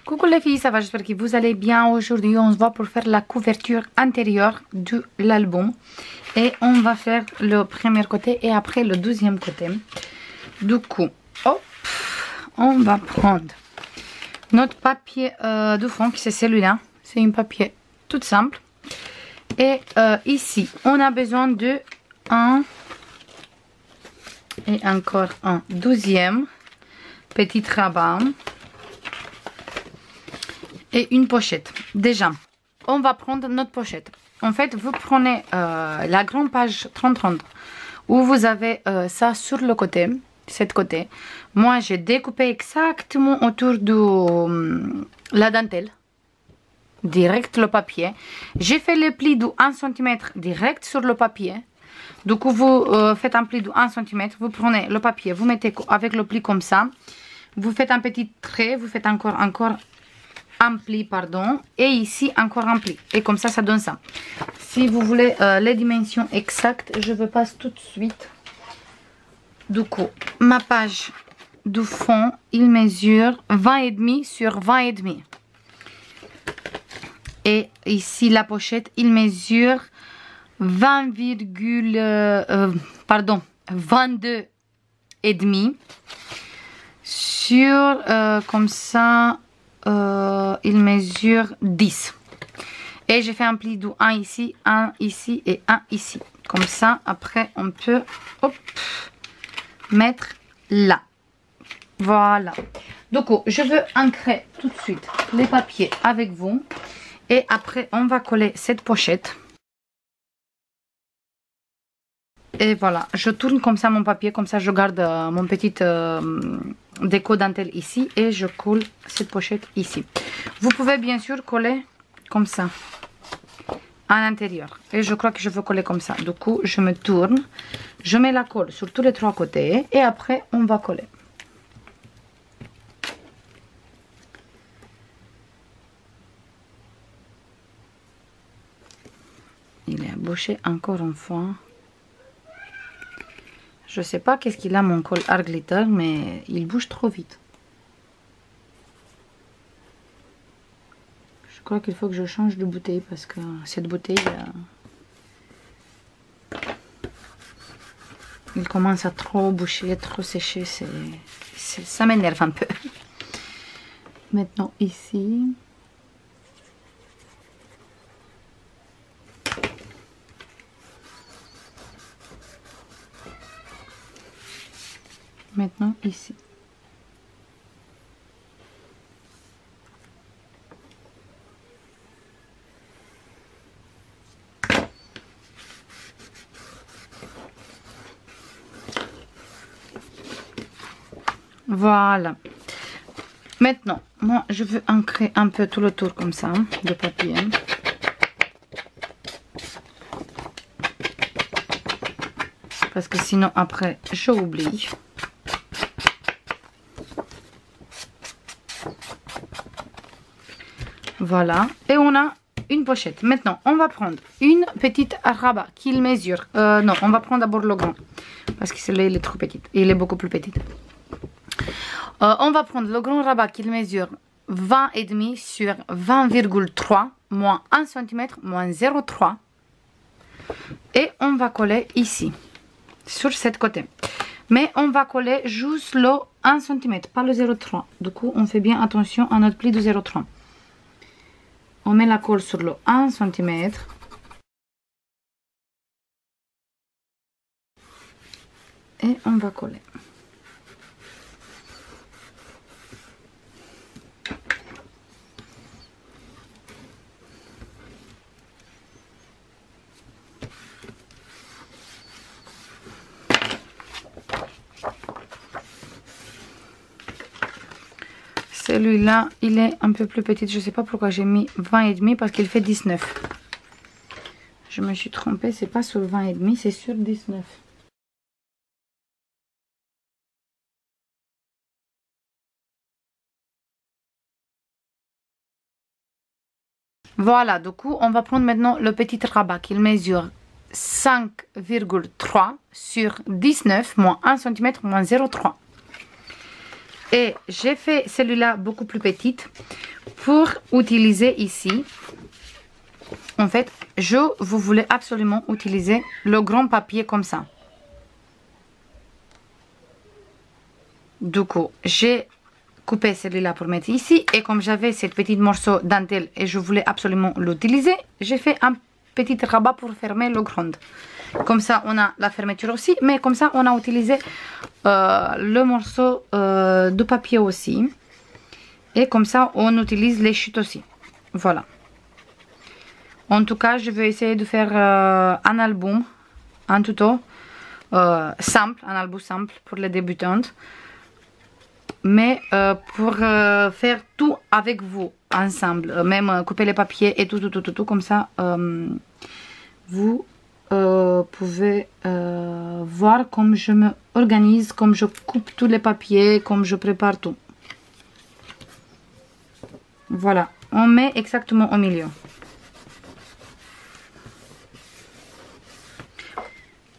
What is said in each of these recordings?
Coucou les filles, ça va, j'espère que vous allez bien. Aujourd'hui on se voit pour faire la couverture intérieure de l'album. Et on va faire le premier côté et après le deuxième côté. Du coup, hop, on va prendre notre papier de fond, qui c'est celui-là. C'est un papier tout simple. Et ici, on a besoin de un et encore un deuxième petit rabat. Et une pochette. Déjà, on va prendre notre pochette. En fait, vous prenez la grande page 30-30 où vous avez ça sur le côté, cette côté. Moi, j'ai découpé exactement autour de la dentelle, direct le papier. J'ai fait le pli de 1 cm direct sur le papier. Du coup, vous faites un pli de 1 cm, vous prenez le papier, vous mettez avec le pli comme ça. Vous faites un petit trait, vous faites encore un pli, pardon, et ici encore un pli, et comme ça ça donne ça. Si vous voulez les dimensions exactes, je vous passe tout de suite. Du coup, ma page du fond, il mesure 20,5 sur 20,5, et ici la pochette, il mesure 22,5 sur comme ça. Il mesure 10 et j'ai fait un pli de 1 ici et 1 ici, comme ça après on peut hop, mettre là, voilà. Donc je veux ancrer tout de suite les papiers avec vous et après on va coller cette pochette. Et voilà, je tourne comme ça mon papier, comme ça je garde mon petit déco dentelle ici et je colle cette pochette ici. Vous pouvez bien sûr coller comme ça à l'intérieur. Et je crois que je veux coller comme ça. Du coup, je me tourne, je mets la colle sur tous les 3 côtés et après on va coller. Il est bouché encore une fois. Je sais pas qu'est-ce qu'il a mon col art glitter, mais il bouge trop vite. Je crois qu'il faut que je change de bouteille parce que cette bouteille, il commence à trop boucher, trop sécher. Ça m'énerve un peu. Maintenant ici. Maintenant ici. Voilà. Maintenant, moi je veux ancrer un peu tout le tour comme ça de papier. Parce que sinon après j'oublie. Voilà, et on a une pochette. Maintenant, on va prendre une petite rabat qu'il mesure. Non, on va prendre d'abord le grand. Parce que celui-là, il est trop petit. Il est beaucoup plus petit. On va prendre le grand rabat qu'il mesure 20,5 sur 20,3, moins 1 cm, moins 0,3. Et on va coller ici, sur cette côté. Mais on va coller juste le 1 cm, pas le 0,3. Du coup, on fait bien attention à notre pli de 0,3. On met la colle sur le 1 cm. Et on va coller. Celui-là, il est un peu plus petit. Je ne sais pas pourquoi j'ai mis 20,5 parce qu'il fait 19. Je me suis trompée, c'est pas sur 20,5, c'est sur 19. Voilà, du coup, on va prendre maintenant le petit rabat qu'il mesure 5,3 sur 19, moins 1 cm, moins 0,3. Et j'ai fait celui-là beaucoup plus petite pour utiliser ici. En fait, vous voulez absolument utiliser le grand papier comme ça. Du coup, j'ai coupé celui-là pour mettre ici. Et comme j'avais cette petite morceau dentelle et je voulais absolument l'utiliser, j'ai fait un petit rabat pour fermer le grand. Comme ça, on a la fermeture aussi. Mais comme ça, on a utilisé le morceau de papier aussi. Et comme ça, on utilise les chutes aussi. Voilà. En tout cas, je vais essayer de faire un album, un tuto simple, un album simple pour les débutantes. Mais pour faire tout avec vous, ensemble, même couper les papiers et tout, comme ça, vous pouvez voir comme je me organise, comme je coupe tous les papiers, comme je prépare tout. Voilà, on met exactement au milieu.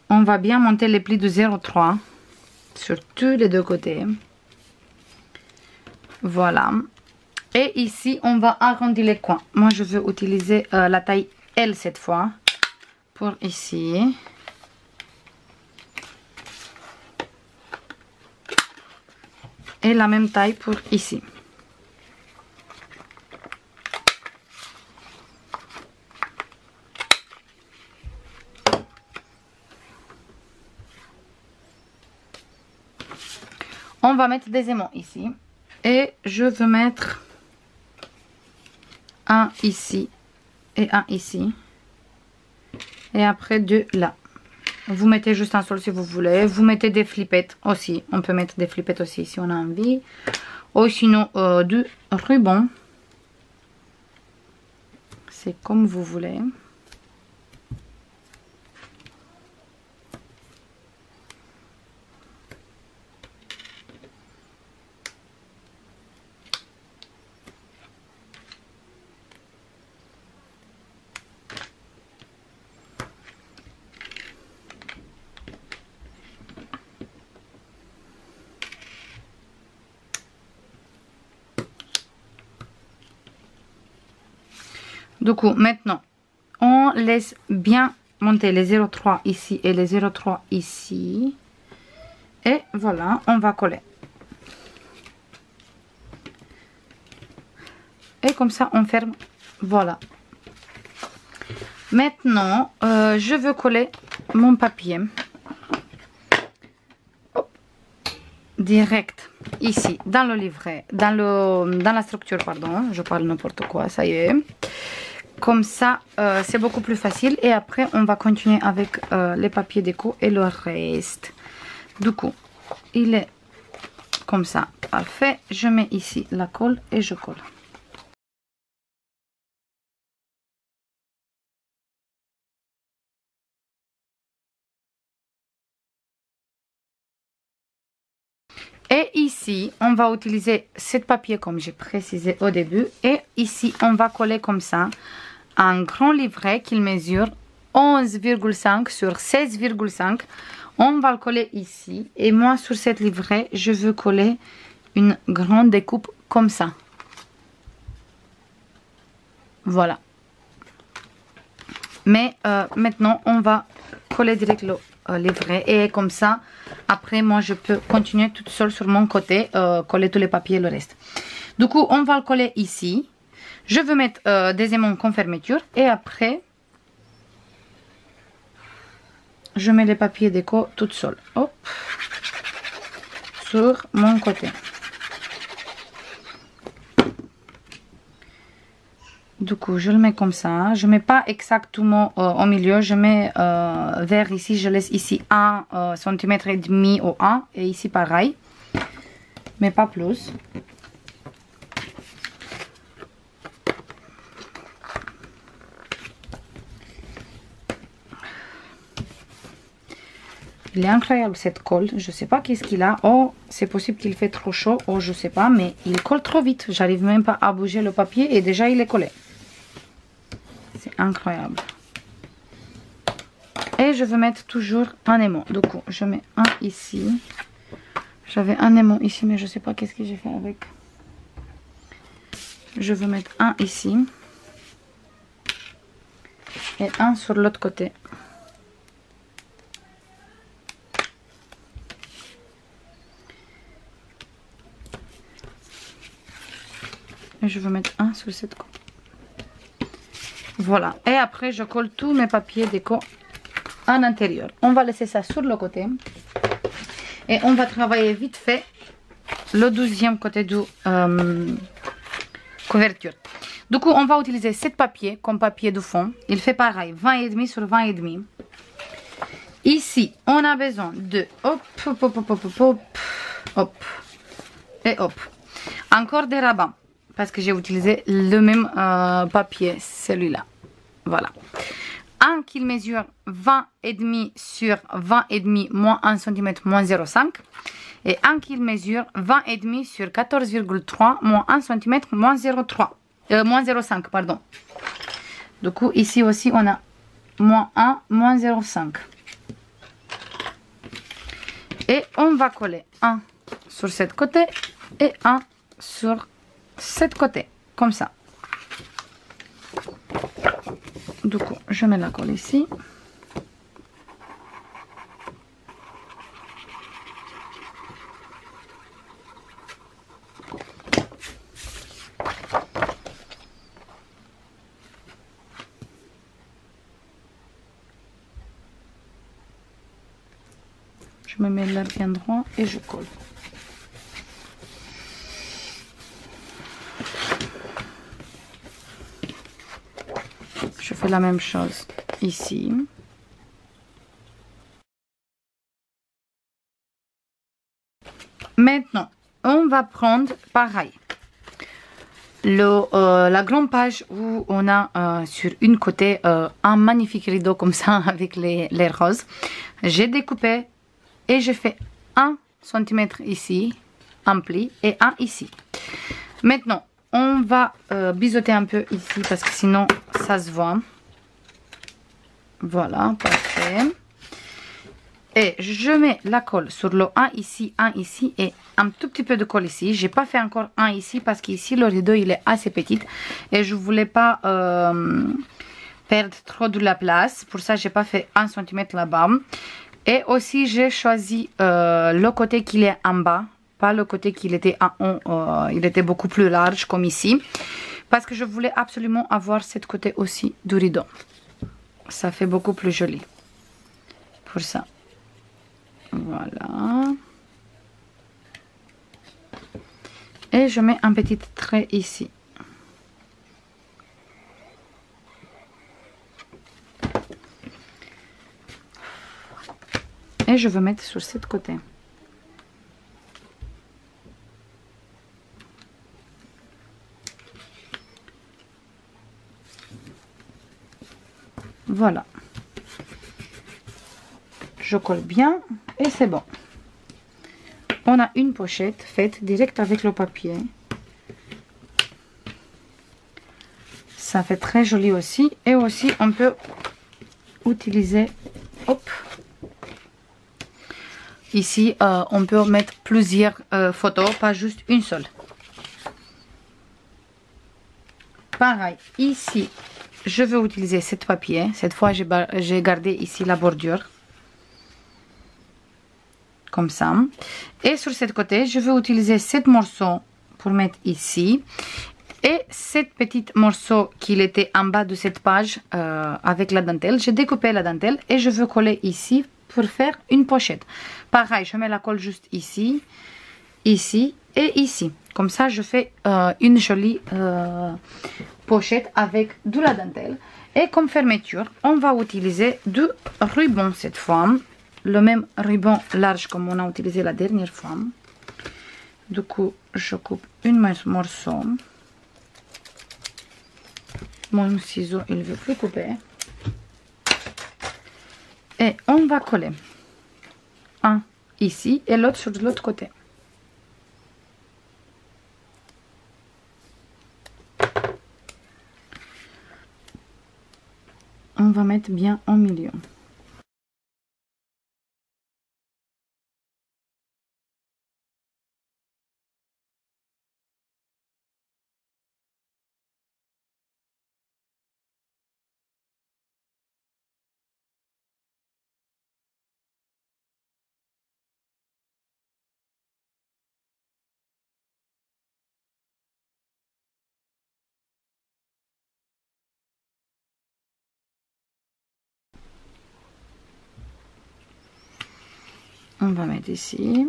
On va bien monter les plis de 0,3 sur tous les deux côtés. Voilà. Et ici, on va arrondir les coins. Moi, je veux utiliser la taille L cette fois. Pour ici. Et la même taille pour ici. On va mettre des aimants ici. Et je veux mettre un ici et un ici. Et après deux là. Vous mettez juste un sol si vous voulez. Vous mettez des flippettes aussi. On peut mettre des flippettes aussi si on a envie. Ou sinon du ruban. C'est comme vous voulez. Du coup, maintenant, on laisse bien monter les 0,3 ici et les 0,3 ici. Et voilà, on va coller. Et comme ça, on ferme. Voilà. Maintenant, je veux coller mon papier. Hop. Direct ici, dans le livret, dans la structure, pardon. Je parle n'importe quoi, ça y est. Comme ça, c'est beaucoup plus facile. Et après, on va continuer avec les papiers déco et le reste. Du coup, il est comme ça. Parfait. Je mets ici la colle et je colle. Et ici, on va utiliser ce papier comme j'ai précisé au début. Et ici, on va coller comme ça un grand livret qui mesure 11,5 sur 16,5. On va le coller ici. Et moi, sur cette livret, je veux coller une grande découpe comme ça. Voilà. Mais maintenant, on va coller direct le livret. Et comme ça, après, moi, je peux continuer toute seule sur mon côté, coller tous les papiers et le reste. Du coup, on va le coller ici. Je veux mettre des aimants comme fermeture. Et après, je mets les papiers déco toute seule. Hop. Sur mon côté. Du coup, je le mets comme ça. Je ne mets pas exactement au milieu. Je mets vers ici. Je laisse ici 1 cm et demi ou 1. Et ici pareil. Mais pas plus. Il est incroyable cette colle. Je ne sais pas qu'est-ce qu'il a. Oh, c'est possible qu'il fait trop chaud. Oh, je ne sais pas. Mais il colle trop vite. J'arrive même pas à bouger le papier. Et déjà, il est collé. C'est incroyable. Et je veux mettre toujours un aimant. Du coup, je mets un ici. J'avais un aimant ici, mais je sais pas qu'est-ce que j'ai fait avec. Je veux mettre un ici. Et un sur l'autre côté. Et je veux mettre un sur cette côté. Voilà. Et après, je colle tous mes papiers déco en intérieur. On va laisser ça sur le côté. Et on va travailler vite fait le 12e côté de couverture. Du coup, on va utiliser 7 papiers comme papier de fond. Il fait pareil, 20,5 sur 20,5. Ici, on a besoin de hop, hop, hop, hop, hop, hop, hop, et hop. Encore des rabats. Parce que j'ai utilisé le même papier, celui-là. Voilà. Un qui mesure 20,5 sur 20,5 moins 1 cm moins 0,5. Et un qui mesure 20,5 sur 14,3 moins 1 cm moins 0,3. Moins 0,5, pardon. Du coup, ici aussi, on a moins 1, moins 0,5. Et on va coller un sur ce côté et un sur cet côté, comme ça. Du coup, je mets la colle ici. Je me mets là bien droit et je colle. Je fais la même chose ici. Maintenant, on va prendre pareil. La grande page où on a sur une côté un magnifique rideau comme ça avec les roses. J'ai découpé et j'ai fait 1 cm ici, un pli et un ici. Maintenant, on va biseauter un peu ici parce que sinon ça se voit. Voilà, parfait. Et je mets la colle sur le 1 ici et un tout petit peu de colle ici. J'ai pas fait encore un ici parce qu'ici le rideau il est assez petit et je voulais pas perdre trop de la place. Pour ça j'ai pas fait 1 cm là-bas. Et aussi j'ai choisi le côté qui est en bas, pas le côté qui était en haut. Il était beaucoup plus large comme ici parce que je voulais absolument avoir ce côté aussi du rideau. Ça fait beaucoup plus joli pour ça. Voilà. Et je mets un petit trait ici. Et je veux mettre sur ce côté. Voilà. Je colle bien et c'est bon. On a une pochette faite direct avec le papier. Ça fait très joli aussi. Et aussi on peut utiliser, hop, ici on peut mettre plusieurs photos, pas juste une seule. Pareil, ici je vais utiliser ce papier. Cette fois j'ai gardé ici la bordure. Comme ça. Et sur ce côté, je vais utiliser 7 morceaux pour mettre ici. Et 7 petits morceaux qui étaient en bas de cette page avec la dentelle. J'ai découpé la dentelle et je veux coller ici pour faire une pochette. Pareil, je mets la colle juste ici, ici et ici. Comme ça, je fais une jolie pochette avec de la dentelle. Et comme fermeture, on va utiliser du ruban cette fois. Le même ruban large comme on a utilisé la dernière fois. Du coup, je coupe une morceau. Mon ciseau, il ne veut plus couper. Et on va coller un ici et l'autre sur l'autre côté. On va mettre bien au milieu. On va mettre ici.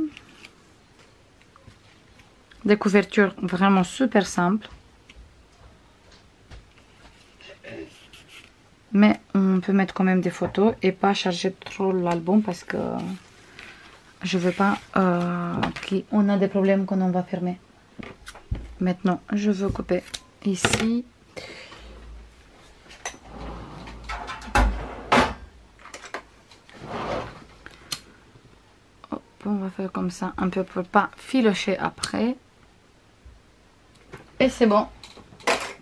Des couvertures vraiment super simples. Mais on peut mettre quand même des photos et pas charger trop l'album parce que je veux pas qu'on a des problèmes quand on va fermer. Maintenant, je veux couper ici. Hop, on va faire comme ça un peu pour pas filocher après. Et c'est bon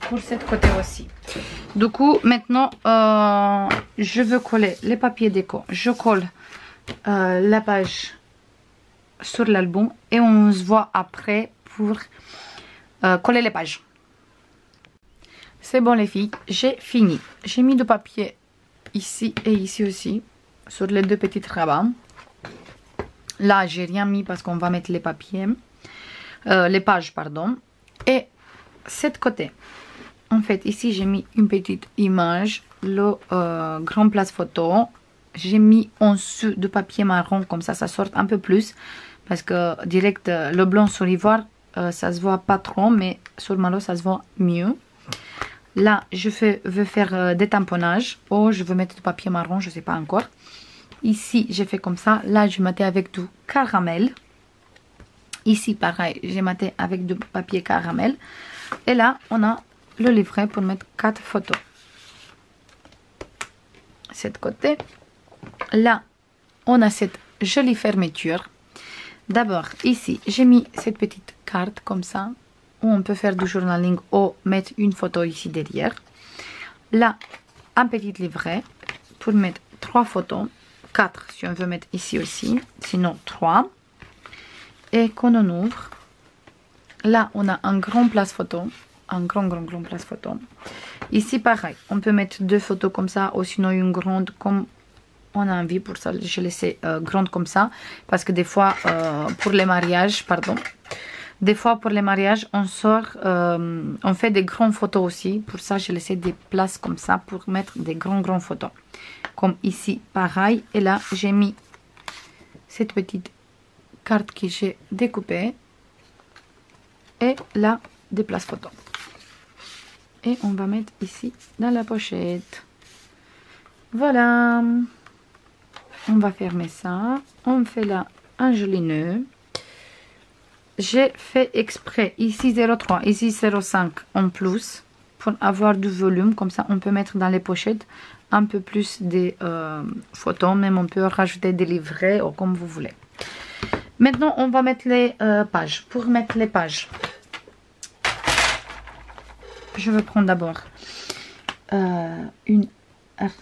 pour cette côté aussi. Du coup, maintenant, je veux coller les papiers déco. Je colle la page sur l'album et on se voit après pour coller les pages. C'est bon les filles, j'ai fini. J'ai mis du papier ici et ici aussi sur les deux petites rabats. Là, j'ai rien mis parce qu'on va mettre les papiers, les pages, pardon. Et cette côté, en fait, ici j'ai mis une petite image, le grand place photo. J'ai mis en dessous de papier marron, comme ça sort un peu plus. Parce que direct, le blanc sur l'ivoire, ça se voit pas trop, mais sur le malo, ça se voit mieux. Là, je veux faire des tamponnages. Oh, je veux mettre du papier marron, je sais pas encore. Ici, j'ai fait comme ça. Là, je matais avec du caramel. Ici, pareil, j'ai maté avec du papier caramel. Et là, on a le livret pour mettre 4 photos. Cette côté. Là, on a cette jolie fermeture. D'abord, ici, j'ai mis cette petite carte comme ça, où on peut faire du journaling ou mettre une photo ici derrière. Là, un petit livret pour mettre 3 photos. 4 si on veut mettre ici aussi, sinon 3. Et qu'on en ouvre. Là, on a un grand place photo. Un grand place photo. Ici, pareil, on peut mettre 2 photos comme ça, ou sinon une grande comme on a envie. Pour ça, je laisse grande comme ça. Parce que des fois, pour les mariages, des fois pour les mariages, on sort, on fait des grandes photos aussi. Pour ça, j'ai laissé des places comme ça pour mettre des grandes photos. Comme ici, pareil. Et là, j'ai mis cette petite carte que j'ai découpée. Et là, des places photos. Et on va mettre ici dans la pochette. Voilà. On va fermer ça. On fait là un joli nœud. J'ai fait exprès ici 0,3, ici 0,5 en plus pour avoir du volume. Comme ça, on peut mettre dans les pochettes un peu plus des photos. Même on peut rajouter des livrets ou comme vous voulez. Maintenant, on va mettre les pages. Pour mettre les pages, je vais prendre d'abord une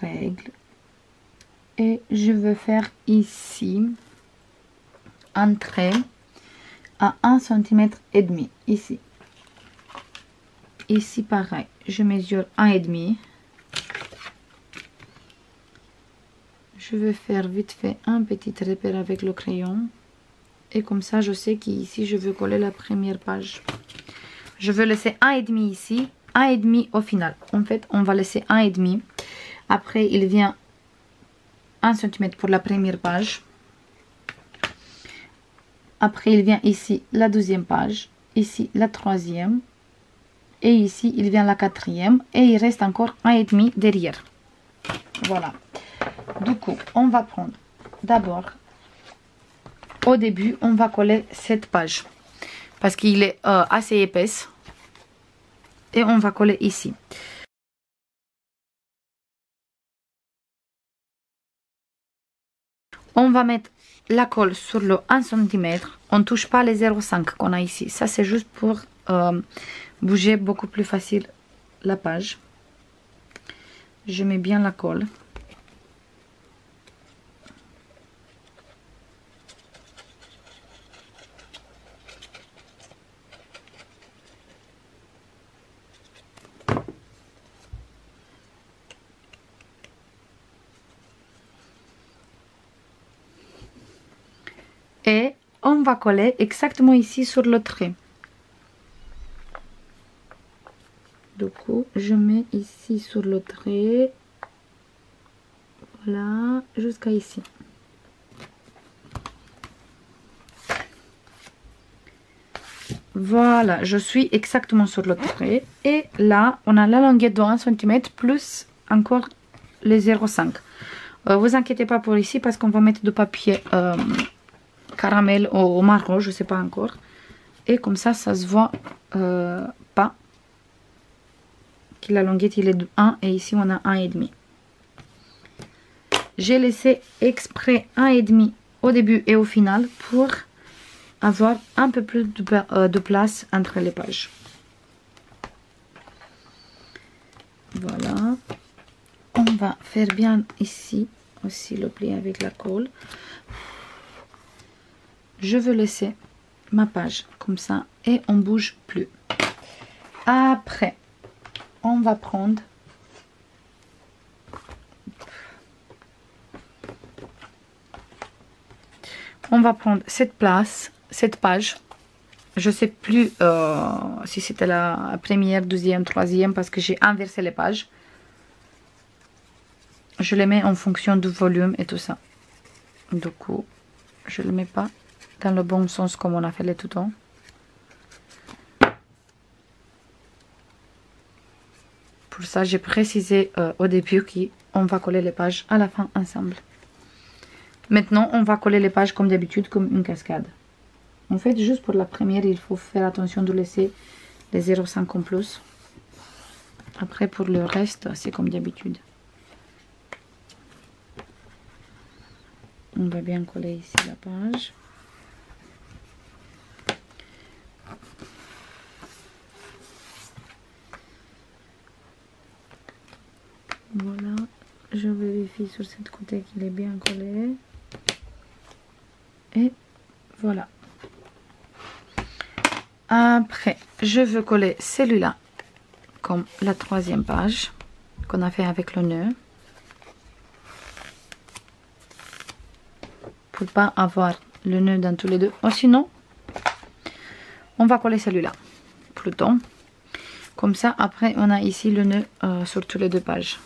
règle. Et je vais faire ici un trait à 1,5 cm ici. Ici pareil, je mesure 1,5. Je vais faire vite fait un petit repère avec le crayon. Et comme ça, je sais qu'ici, je veux coller la première page. Je veux laisser 1,5 ici, 1,5 au final. En fait, on va laisser 1,5. Après, il vient 1 cm pour la première page. Après, il vient ici la deuxième page. Ici, la troisième. Et ici, il vient la quatrième. Et il reste encore 1,5 derrière. Voilà. Du coup, on va prendre d'abord, au début, on va coller cette page. Parce qu'il est assez épaisse. Et on va coller ici. On va mettre la colle sur le 1 cm. On ne touche pas les 0,5 qu'on a ici. Ça, c'est juste pour bouger beaucoup plus facile la page. Je mets bien la colle. Et on va coller exactement ici sur le trait. Du coup, je mets ici sur le trait. Voilà, jusqu'à ici. Voilà, je suis exactement sur l'autre trait. Et là, on a la longueur de 1 cm plus encore les 0,5. Vous inquiétez pas pour ici parce qu'on va mettre du papier caramel au marron, je sais pas encore. Et comme ça se voit pas que la longueur il est de 1 et ici on a 1,5. J'ai laissé exprès 1,5 au début et au final pour avoir un peu plus de place entre les pages. Voilà. On va faire bien ici aussi le pli avec la colle. Je veux laisser ma page comme ça et on bouge plus. Après, on va prendre cette place, cette page. Je sais plus si c'était la première, deuxième, troisième parce que j'ai inversé les pages. Je les mets en fonction du volume et tout ça. Du coup, je ne le mets pas dans le bon sens comme on a fait les tout-temps. Pour ça, j'ai précisé au début qu'on va coller les pages à la fin ensemble. Maintenant, on va coller les pages comme d'habitude, comme une cascade. En fait, juste pour la première, il faut faire attention de laisser les 0,5 en plus. Après, pour le reste, c'est comme d'habitude. On va bien coller ici la page. Voilà, je vérifie sur cette côté qu'il est bien collé. Et voilà. Après, je veux coller celui-là comme la troisième page qu'on a fait avec le nœud. Pour pas avoir le nœud dans tous les deux. Oh, sinon, on va coller celui-là plutôt. Comme ça, après, on a ici le nœud sur toutes les deux pages.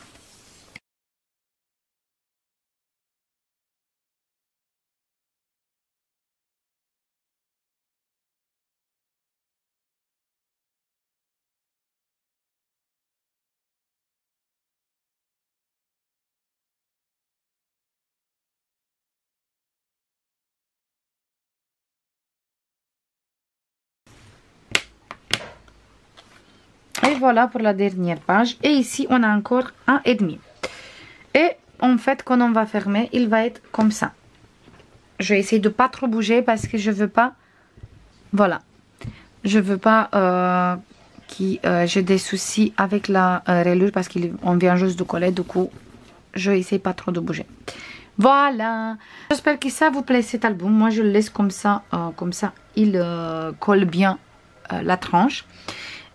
Et voilà pour la dernière page. Et ici, on a encore 1,5. Et en fait, quand on va fermer, il va être comme ça. Je vais essayer de pas trop bouger parce que je veux pas... Voilà. Je veux pas que j'ai des soucis avec la rayure parce qu'on vient juste de coller. Du coup, je essaie pas trop de bouger. Voilà. J'espère que ça vous plaît cet album. Moi, je le laisse comme ça. Il colle bien la tranche.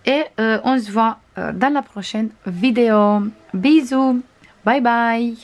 Et on se voit dans la prochaine vidéo. Bisous. Bye bye.